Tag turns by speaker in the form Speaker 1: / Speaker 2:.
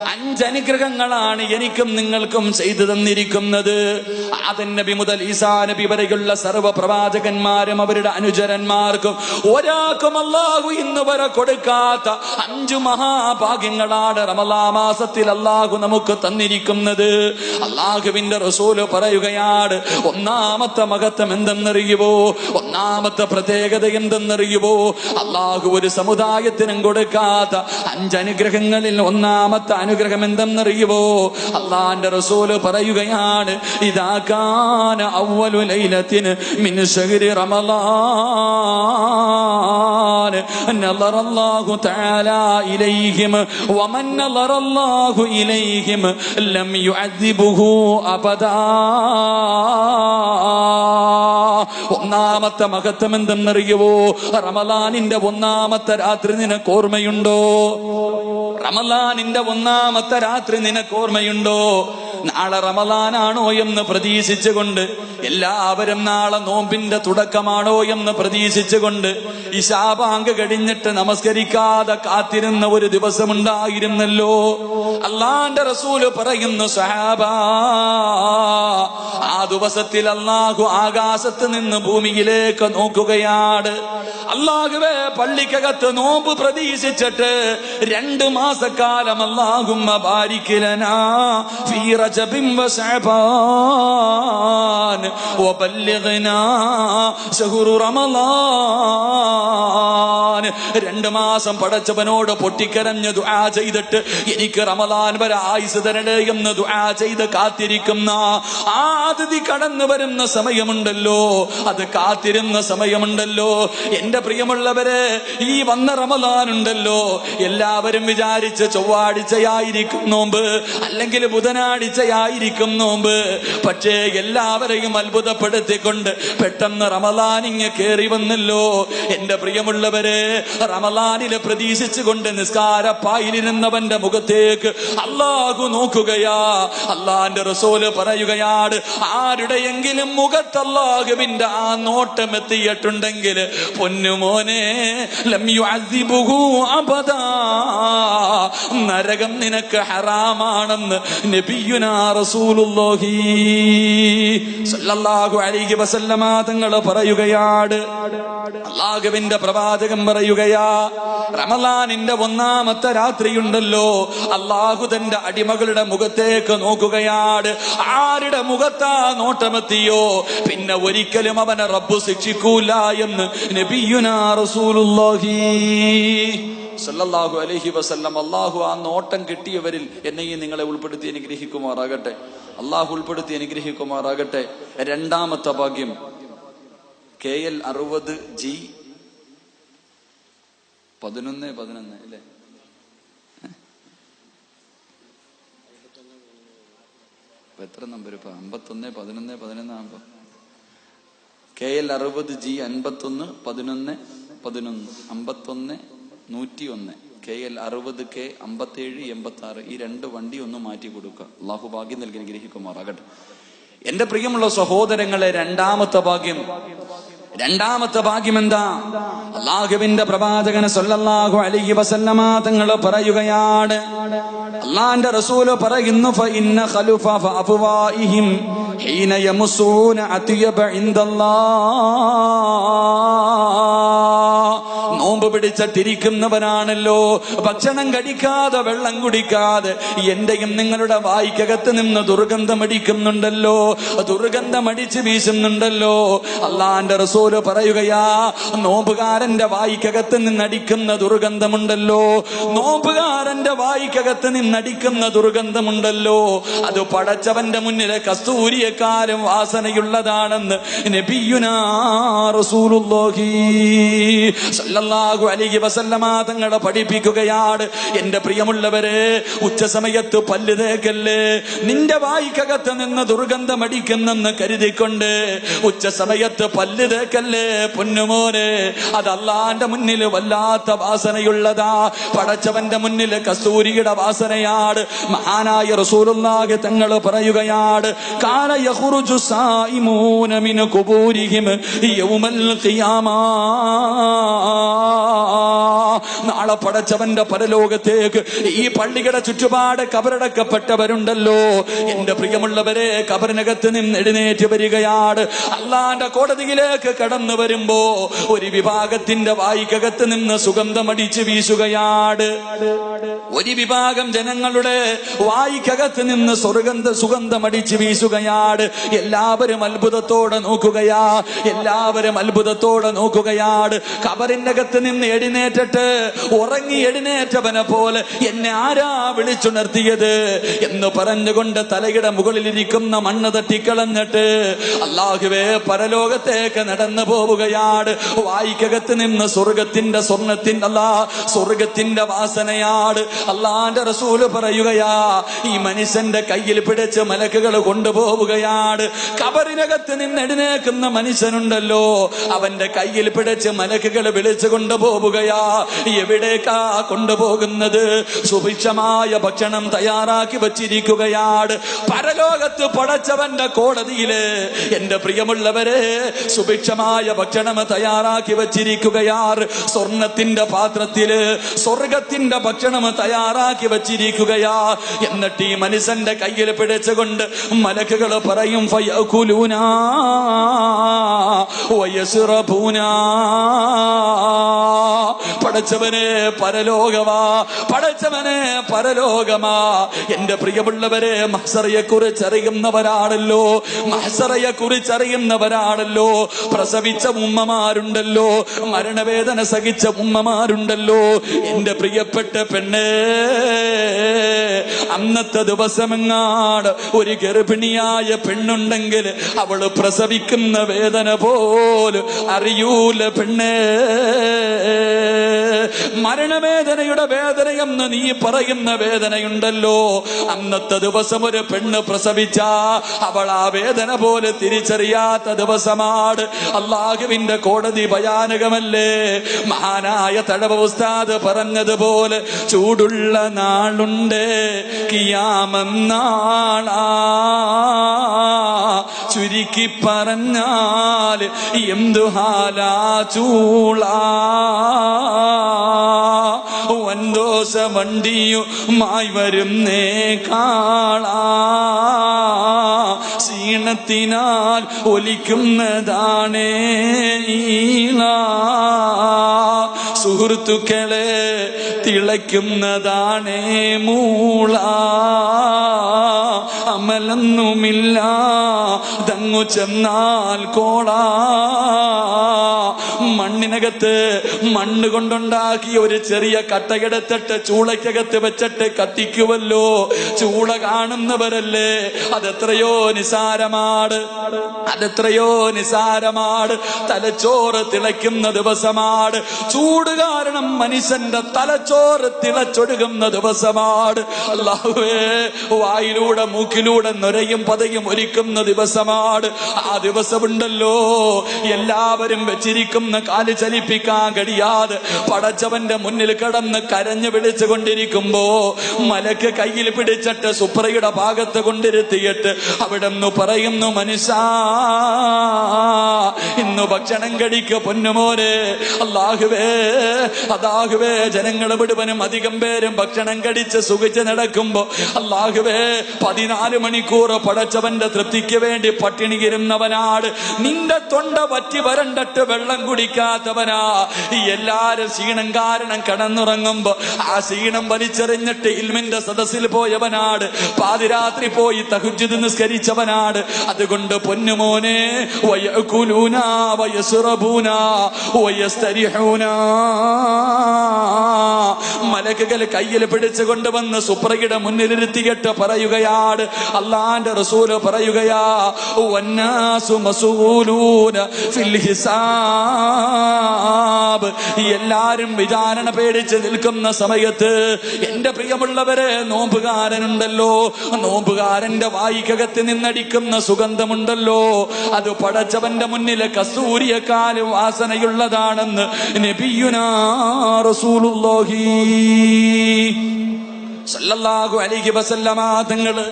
Speaker 1: 5 അനുഗ്രഹങ്ങളാണ് എനിക്കും നിങ്ങൾക്കും ചെയ്തു തന്നിരിക്കുന്നത്. ആദം നബി മുതൽ ഈസാ നബി വരെയുള്ള സർവ്വ പ്രവാചകന്മാരും അവരുടെ അനുചരന്മാർക്കും ഒരാൾക്കും അല്ലാഹു ഇന്ന് വരെ കൊടുക്കാത്ത 5 മഹാഭാഗ്യങ്ങളാണ് റമളാൻ മാസത്തിൽ അല്ലാഹു നമുക്ക് തന്നിരിക്കുന്നത്. അല്ലാഹുവിന്റെ റസൂല് പറയുകയാണ്, ഒന്നാമത്തെ മഹത്വം എന്തെന്നറിയുവോ? ഒന്നാമത്തെ പ്രത്യേകത എന്തെന്നറിയുവോ? അല്ലാഹു ഒരു സമുദായത്തിനും കൊടുക്കാത്ത 5 അനുഗ്രഹങ്ങളിൽ ഒന്നാമത്തെ അനുഗ്രഹം എന്തെന്നറിയുവോ? അല്ലാഹുവിന്റെ റസൂല് പറയുകയാണ്, ഇദാ കാന അവ്വലു ലൈലത്തിൻ മിൻ ശഹ്രി റമളാൻ നളറല്ലാഹു തആല ഇലൈഹിം വമൻ നളറല്ലാഹു ഇലൈഹിം ലം യുഅദ്ദിബുഹു അബദാ. ഒന്നാമത്തെ മഹത്വം എന്തെന്നറിയുവോ? റമളാനിന്റെ ഒന്നാമത്തെ രാത്രി നിനക്ക് ഓർമ്മയുണ്ടോ? റമളാനിന്റെ ഒന്നാമത്തെ രാത്രി നിനക്ക് ഓർമ്മയുണ്ടോ? നാളെ റമളാനാണോ എന്ന് പ്രതീക്ഷിച്ചുകൊണ്ട് എല്ലാവരും നാളെ നോമ്പിന്റെ തുടക്കമാണോ എന്ന് പ്രതീക്ഷിച്ചുകൊണ്ട് ഇശാ ബാങ്ക് കഴിഞ്ഞിട്ട് നമസ്കരിക്കാതെ കാത്തിരുന്ന ഒരു ദിവസമുണ്ടായിരുന്നല്ലോ. അല്ലാഹുവിന്റെ റസൂല് പറയുന്നു, സഹാബാ, ആ ദിവസത്തിൽ അല്ലാഹു ആകാശത്ത് നിന്ന് ഭൂമിയിലേക്ക് നോക്കുകയാണ്. അല്ലാഹുവേ, പള്ളിക്കകത്ത് നോമ്പ് പ്രതീക്ഷിച്ചിട്ട് 2 മാസക്കാലം അല്ലാഹുമ്മ ബാരിക് ലനാ ഫീ റജബിൻ വശഅബാൻ വബല്ലിഗ്നാ ശഹ്റു റമളാൻ. 2 മാസം പടച്ചവനോട് പൊട്ടിക്കരഞ്ഞ് ദുആ ചെയ്തിട്ട് എനിക്ക് റമളാൻ വരെ ആയുസ് തരണേ എന്ന് ദുആ ചെയ്ത് കാത്തിരിക്കുന്ന ആ അതിഥി കടന്നു വരുന്ന സമയമുണ്ടല്ലോ, അത് കാത്തിരുന്ന സമയമുണ്ടല്ലോ. എന്റെ പ്രിയമുള്ളവരെ, ഈ വന്ന റമളാൻ ഉണ്ടല്ലോ, എല്ലാവരും വിചാരിച്ച് ചൊവ്വാഴ്ചയായിരിക്കും നോമ്പ്, അല്ലെങ്കിൽ ബുധനാഴ്ചയായിരിക്കും നോമ്പ്. പക്ഷേ എല്ലാവരെയും അത്ഭുതപ്പെടുത്തിക്കൊണ്ട് പെട്ടെന്ന് റമളാൻ ഇങ്ങ് കേറി വന്നല്ലോ. എന്റെ പ്രിയമുള്ളവരെ, റമളാനിലെ പ്രതീക്ഷിച്ചുകൊണ്ട് നിസ്കാരപ്പായിലിരുന്നവന്റെ മുഖത്തേക്ക് അല്ലാഹു നോക്കുകയാ. അല്ലാഹുവിന്റെ റസൂല് പറയുകയാണ്, ആരുടെയെങ്കിലും മുഖത്ത് അല്ലാഹുവിന്റെ ആ നോട്ടം എത്തിയിട്ടുണ്ടെങ്കിൽ പൊന്നുമോനെ ലം യുഅദ്ദിബുഹു അബദാ, നരകം നിനക്ക് ഹറാമാണെന്ന് നബിയുനാ റസൂലുള്ളാഹി സ്വല്ലല്ലാഹു അലൈഹി വസല്ലമ തങ്ങൾ പറയുകയാണ്. അല്ലാഹുവിന്റെ പ്രവാചകൻ പറയുകയാ, റമളാനിന്റെ ഒന്നാമത്തെ രാത്രിയുണ്ടല്ലോ, അല്ലാഹു തന്റെ അടിമകളുടെ മുഖത്തേക്ക് നോക്കുകയാണ്. ആരുടെ മുഖത്താ നോട്ടമെത്തിയോ പിന്നെ ഒരിക്കലും അവനെ റബ്ബ് ശിക്ഷിക്കൂല എന്ന് നബിയുനാ റസൂലുള്ളാഹി സല്ലല്ലാഹു അലൈഹി വസല്ലം. അല്ലാഹു ആ നോട്ടം കിട്ടിയവരിൽ എന്നെയും നിങ്ങളെ ഉൾപ്പെടുത്തി അനുഗ്രഹിക്കുമാറാകട്ടെ. അല്ലാഹു ഉൾപ്പെടുത്തി അനുഗ്രഹിക്കുമാറാകട്ടെ. രണ്ടാമത്തെ ഭാഗ്യം KL 60G 1111 അല്ലേ? എത്ര നമ്പർ ഇപ്പൊ? 51 11 11 ആകുമ്പോ KL 60G 51 11 11 51 101 KL 60K 57 86 ഈ 2 വണ്ടി ഒന്ന് മാറ്റി കൊടുക്കുക. അല്ലാഹു ഭാഗ്യം നൽകി അനുഗ്രഹിക്കുമാറാകട്ടെ. എന്റെ പ്രിയമുള്ള സഹോദരങ്ങളെ, രണ്ടാമത്തെ ഭാഗ്യം എന്താ? അല്ലാഹുവിന്റെ പ്രവാചകൻ സല്ലല്ലാഹു അലൈഹി വസല്ലമ തങ്ങൾ പറയുകയാണ്, അല്ലാഹുവിന്റെ റസൂല് പറയുന്നു, ഫഇന്ന ഖലുഫ ഫഅഫ്വാഇഹിം ഹീന യമസൂന അത്യബ ഇൻദല്ലാഹ്. നോമ്പ് പിടിച്ചിട്ടിരിക്കുന്നവനാണല്ലോ, ഭക്ഷണം കഴിക്കാതെ വെള്ളം കുടിക്കാതെ എന്റെയും നിങ്ങളുടെ വായ്ക്കകത്ത് നിന്ന് ദുർഗന്ധമടിക്കുന്നുണ്ടല്ലോ, ദുർഗന്ധമടിച്ച് വീശുന്നുണ്ടല്ലോ. അല്ലാഹുവിന്റെ റസൂല് പറയുകയാ, നോമ്പുകാരന്റെ വായ്ക്കകത്ത് നിന്നടിക്കുന്ന ദുർഗന്ധമുണ്ടല്ലോ, നോമ്പുകാരന്റെ വായ്ക്കകത്ത് നിന്നടിക്കുന്ന ദുർഗന്ധമുണ്ടല്ലോ, അത് പടച്ചവന്റെ മുന്നിലെ കസ്തൂരിയെക്കാരും വാസനയുള്ളതാണെന്ന് നബിയുനാ റസൂലുള്ളാഹി സല്ലല്ലാഹു അലൈഹി വസല്ലമ തങ്ങളെ പഠിപ്പിക്കുകയാണ്. എന്റെ പ്രിയമുള്ളവരെ, ഉച്ച സമയത്ത് പല്ല് തേക്കല്ലേ. നിന്റെ വായ്ക്കകത്ത് നിന്ന് ദുർഗന്ധമടിക്കുന്നെന്ന് കരുതിക്കൊണ്ട് ഉച്ച സമയത്ത് പല്ല് തേക്കല്ലേ പൊന്നുമോനെ. അത് അല്ലാഹുവിന്റെ മുന്നിൽ വല്ലാത്ത വാസനയുള്ളതാ, പടച്ചവന്റെ മുന്നിൽ കസ്തൂരിയുടെ വാസനയാണ്. മഹാനായ റസൂലുള്ളാഹി തങ്ങൾ പറയുകയാണ്, കാന യഖ്റുജു സായിമൂന മിൻ ഖുബൂരിഹിം യൗമൽ ഖിയാമ. നാളെ പടച്ചവന്റെ പരലോകത്തേക്ക് ഈ പള്ളിയുടെ ചുറ്റുപാട് കബറടക്കപ്പെട്ടവരുണ്ടല്ലോ, എന്റെ പ്രിയമുള്ളവരെ, കബറിനകത്ത് നിന്ന് എഴുന്നേറ്റ് വരികയാണ്. അള്ളാന്റെ കോടതിയിലേക്ക് കടന്നു വരുമ്പോ ഒരു വിഭാഗത്തിന്റെ വായിക്കകത്ത് നിന്ന് സുഗന്ധമടിച്ച് വീശുകയാണ്. ഒരു വിഭാഗം ജനങ്ങളുടെ വായിക്കകത്ത് നിന്ന് സുഗന്ധമടിച്ച് വീശുകയാണ്. എല്ലാവരും അത്ഭുതത്തോടെ നോക്കുകയാ, എല്ലാവരും അത്ഭുതത്തോടെ നോക്കുകയാണ്. കബറിന്റെ അകത്ത് നിന്ന് എഴുന്നേറ്റിട്ട് ഉറങ്ങി എഴുന്നേറ്റവനെ പോലെ എന്നെ ആരാ വിളിച്ചുണർത്തിയത് എന്ന് പറഞ്ഞുകൊണ്ട് തലയുടെ മുകളിലിരിക്കുന്ന മണ്ണ് തട്ടിക്കളഞ്ഞിട്ട് അല്ലാഹുവേ പരലോകത്തേക്ക് നടന്നു പോവുകയാണ്. വായിക്കകത്ത് നിന്ന് സ്വർഗത്തിന്റെ സ്വർഗത്തിന്റെ വാസനയാണ്. അള്ളാന്റെ റസൂല് പറയുകയാ, ഈ മനുഷ്യന്റെ കയ്യിൽ പിടിച്ച് മലക്കുകൾ കൊണ്ടുപോവുകയാണ്. കബറിനകത്ത് നിന്ന് എഴുന്നേക്കുന്ന മനുഷ്യനുണ്ടല്ലോ, അവന്റെ കയ്യിൽ പിടിച്ച് മലക്കുകൾ വിളിച്ചു കൊണ്ടുപോവുകയാ. എവിടേക്കാ കൊണ്ടുപോകുന്നത്? സുഭിക്ഷമായ ഭക്ഷണം തയ്യാറാക്കി വച്ചിരിക്കുകയാണ്. പരലോകത്ത് പടച്ചവന്റെ കോടതിയില് എന്റെ പ്രിയമുള്ളവരെ സുഭിക്ഷമായ ഭക്ഷണം തയ്യാറാക്കി വച്ചിരിക്കുകയാണ്. സ്വർണത്തിന്റെ പാത്രത്തില് സ്വർഗത്തിന്റെ ഭക്ഷണം തയ്യാറാക്കി വച്ചിരിക്കുകയാ. എന്നിട്ട് ഈ മനുഷ്യന്റെ കയ്യിൽ പിടിച്ചുകൊണ്ട് മലക്കുകൾ പറയും, ഫയകുലൂനാ വയസ്റബൂനാ. പടച്ചവനെ പരലോകമാ, പടച്ചവനെ പരലോകമാ. എന്റെ പ്രിയമുള്ളവരെ, മഹ്ശറയെ കുറിച്ച് അറിയുന്നവരാണല്ലോ, മഹ്ശറയെ കുറിച്ച് അറിയുന്നവരാണല്ലോ. പ്രസവിച്ച ഉമ്മമാരുണ്ടല്ലോ, മരണവേദന സഹിച്ച ഉമ്മമാരുണ്ടല്ലോ. എന്റെ പ്രിയപ്പെട്ട പെണ്ണേ, അന്നത്തെ ദിവസമെങ്ങാട് ഒരു ഗർഭിണിയായ പെണ്ണുണ്ടെങ്കിൽ അവള് പ്രസവിക്കുന്ന വേദന പോലും അറിയൂല പെണ്ണേ. മരണവേദനയുടെ വേദനയെന്ന് നീ പറയുന്ന വേദനയുണ്ടല്ലോ, അന്നത്തെ ദിവസം ഒരു പെണ്ണ് പ്രസവിച്ച അവൾ ആ വേദന പോലെ തിരിച്ചറിയാത്ത ദിവസമാണ്. അല്ലാഹുവിന്റെ കോടതി ഭയാനകമല്ലേ? മഹാനായ തഴവ ഉസ്താദ് പറഞ്ഞതുപോലെ ചൂടുള്ള നാളുണ്ട് കിയാമന്നാളാ, ചുരുക്കി പറഞ്ഞാൽ എന്തു ഹാലാ ചൂളാ. വൻദോഷ വണ്ടിയുമായി വരുന്നേ കാളാ, ക്ഷീണത്തിനാൽ ഒലിക്കുന്നതാണേ ഈള. സുഹൃത്തുക്കളെ തിളയ്ക്കുന്നതാണേ മൂള. അമലൊന്നുമില്ല ദങ്ങു ചെന്നാൽ കോളാ. മണ്ണിനകത്ത് മണ്ണ് കൊണ്ടുണ്ടാക്കിയ ഒരു ചെറിയ കട്ടയെടുത്തിട്ട് ചൂളയ്ക്കകത്ത് വെച്ചിട്ട് കത്തിക്കുവല്ലോ. ചൂള കാണുന്നവരല്ലേ, അതെത്രയോ നിസാരമാണ്, അതെത്രയോ നിസാരമാണ്. തലച്ചോറ് തിളയ്ക്കുന്ന ദിവസമാണ്. ചൂട് കാരണം മനുഷ്യന്റെ തലച്ചോറ് തിളച്ചൊടുകുന്ന ദിവസമാണ്. അല്ലാഹുവേ, വായിലൂടെ മൂക്കിലൂടെ നൊരയും പതയും ഒരുക്കുന്ന ദിവസമാണ്. ആ ദിവസമുണ്ടല്ലോ, എല്ലാവരും വെച്ചിരിക്കുന്ന കാല് ചലിപ്പിക്കാൻ കഴിയാതെ പടച്ചവന്റെ മുന്നിൽ കടന്ന് കരഞ്ഞു വിളിച്ചു കൊണ്ടിരിക്കുമ്പോ മലക്ക് കയ്യിൽ പിടിച്ചിട്ട് സുപ്രയുടെ ഭാഗത്ത് കൊണ്ടിരുത്തിയിട്ട് അവിടെ നിന്ന് പറയുന്നു, മനുഷ്യ ഇന്ന് ഭക്ഷണം കഴിക്ക പൊന്നുമോനെ. അല്ലാഹുവേ, അല്ലാഹുവേ, ജനങ്ങൾ മുഴുവനും അധികം പേരും ഭക്ഷണം കഴിച്ച് സുഖിച്ച് നടക്കുമ്പോ അല്ലാഹുവേ 14 മണിക്കൂർ പടച്ചവന്റെ തൃപ്തിക്ക് വേണ്ടി പട്ടിണിയിരുന്നവനാണ്. നിന്റെ തൊണ്ട വറ്റി വരണ്ടിട്ട് വെള്ളം കുടിക്കാത്തവനാ. എല്ലാരും ക്ഷീണം കാരണം കടന്നുറങ്ങുമ്പോ ആ ക്ഷീണം വലിച്ചെറിഞ്ഞിട്ട് ഇൽമിന്റെ സദസ്സിൽ പോയവനാണ്. പാതിരാത്രി പോയി തഹജ്ജുദ് നിസ്കരിച്ചവനാണ്. അതുകൊണ്ട് പൊന്നുമോനെ, വയകുലൂന വയസ്റബൂന വയസ്തരിഹൂന. മലക്കുകൾ കയ്യിൽ പിടിച്ചു കൊണ്ടുവന്ന് സുപ്രയുടെ മുന്നിലിരുത്തിയിട്ട് പറയുകയാണ്, അള്ളാന്റെ റസൂല് പറയുകയാ, വന്നാസു മസ്ഊലൂന ഫിൽ ഹിസാബ്. എല്ലാരും വിചാരണ പേടിച്ച് നിൽക്കുന്ന സമയത്ത് എന്റെ പ്രിയമുള്ളവരെ, നോമ്പുകാരനുണ്ടല്ലോ, നോമ്പുകാരന്റെ വായിക്കകത്ത് നിന്നടിക്കുന്ന സുഗന്ധമുണ്ടല്ലോ, അത് പടച്ചവന്റെ മുന്നിലെ കസ്തൂരിയെക്കാളും വാസനയുള്ളതാണെന്ന് നബിയുനാ റസൂലുള്ളാഹി സല്ലല്ലാഹു അലൈഹി വസല്ലമ തങ്ങള്